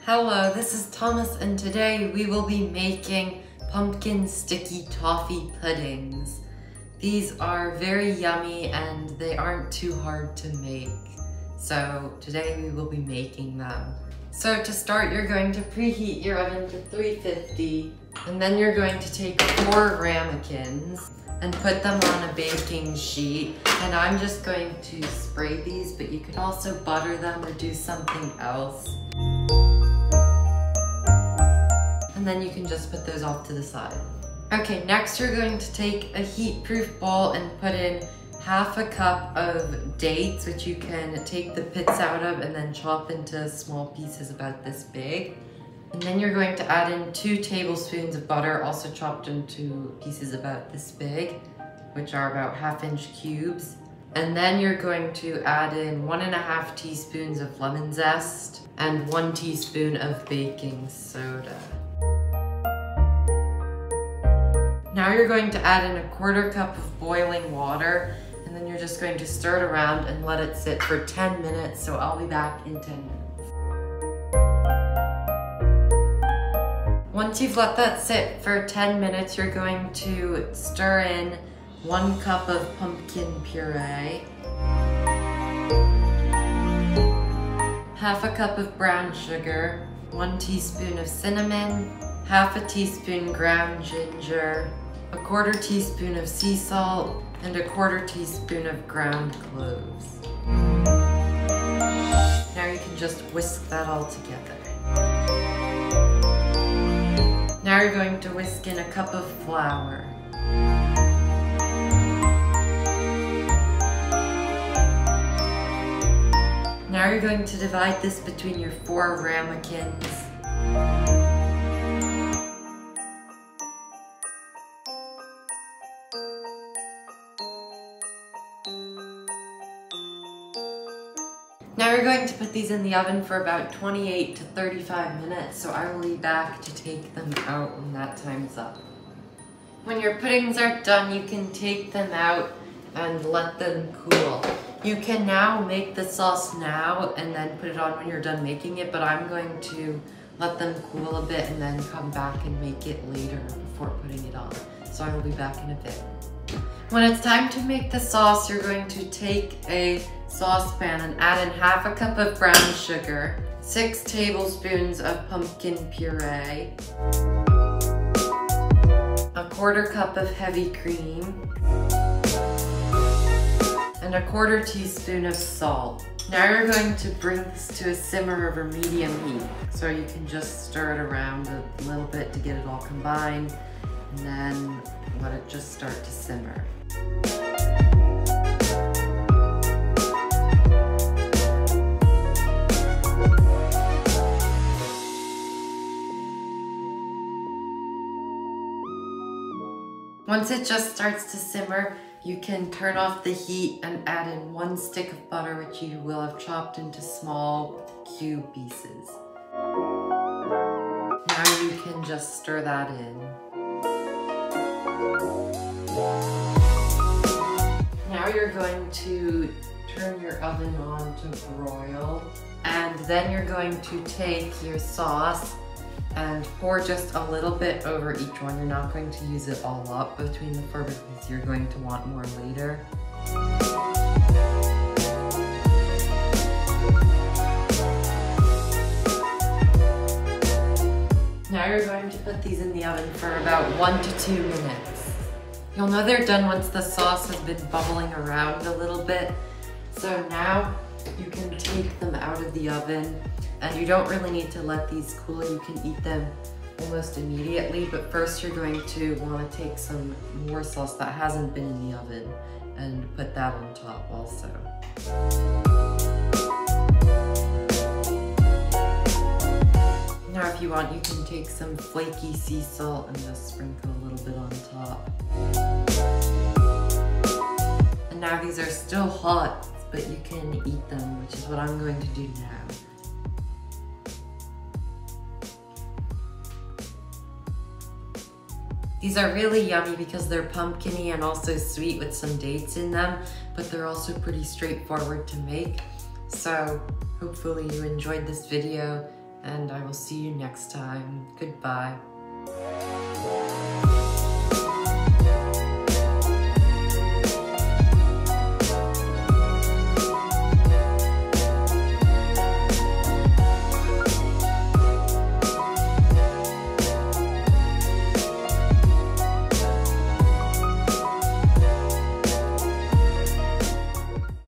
Hello, this is Thomas and today we will be making pumpkin sticky toffee puddings. These are very yummy and they aren't too hard to make. So today we will be making them. So to start, you're going to preheat your oven to 350 and then you're going to take 4 ramekins and put them on a baking sheet. And I'm just going to spray these, but you could also butter them or do something else. And then you can just put those off to the side. Okay, next you're going to take a heat-proof bowl and put in half a cup of dates, which you can take the pits out of and then chop into small pieces about this big. And then you're going to add in 2 tablespoons of butter, also chopped into pieces about this big, which are about 1/2-inch cubes. And then you're going to add in 1.5 teaspoons of lemon zest and 1 teaspoon of baking soda. Now you're going to add in a 1/4 cup of boiling water, and then you're just going to stir it around and let it sit for 10 minutes, so I'll be back in 10 minutes. Once you've let that sit for 10 minutes, you're going to stir in 1 cup of pumpkin puree, 1/2 cup of brown sugar, 1 teaspoon of cinnamon, 1/2 teaspoon ground ginger, 1/4 teaspoon of sea salt, and 1/4 teaspoon of ground cloves. Now you can just whisk that all together. Now you're going to whisk in a cup of flour. Now you're going to divide this between your 4 ramekins. Now you're going to put these in the oven for about 28 to 35 minutes, so I will be back to take them out when that time's up. When your puddings are done, you can take them out and let them cool. You can now make the sauce now and then put it on when you're done making it, but I'm going to let them cool a bit and then come back and make it later before putting it on. So I will be back in a bit. When it's time to make the sauce, you're going to take a saucepan and add in 1/2 cup of brown sugar, 6 tablespoons of pumpkin puree, 1/4 cup of heavy cream, and 1/4 teaspoon of salt. Now you're going to bring this to a simmer over medium heat. So you can just stir it around a little bit to get it all combined, and then let it just start to simmer. Once it just starts to simmer, you can turn off the heat and add in 1 stick of butter, which you will have chopped into small cube pieces. Now you can just stir that in. Now you're going to turn your oven on to broil, and then you're going to take your sauce and pour just a little bit over each one. You're not going to use it all up between the 4 because you're going to want more later. Now you're going to put these in the oven for about 1 to 2 minutes. You'll know they're done once the sauce has been bubbling around a little bit. So now you can take them out of the oven, and you don't really need to let these cool. You can eat them almost immediately, but first you're going to want to take some more sauce that hasn't been in the oven and put that on top also. Now if you want, you can take some flaky sea salt and just sprinkle a little bit on top. And now these are still hot, but you can eat them, which is what I'm going to do now. These are really yummy because they're pumpkin-y and also sweet with some dates in them, but they're also pretty straightforward to make. So hopefully you enjoyed this video and I will see you next time. Goodbye.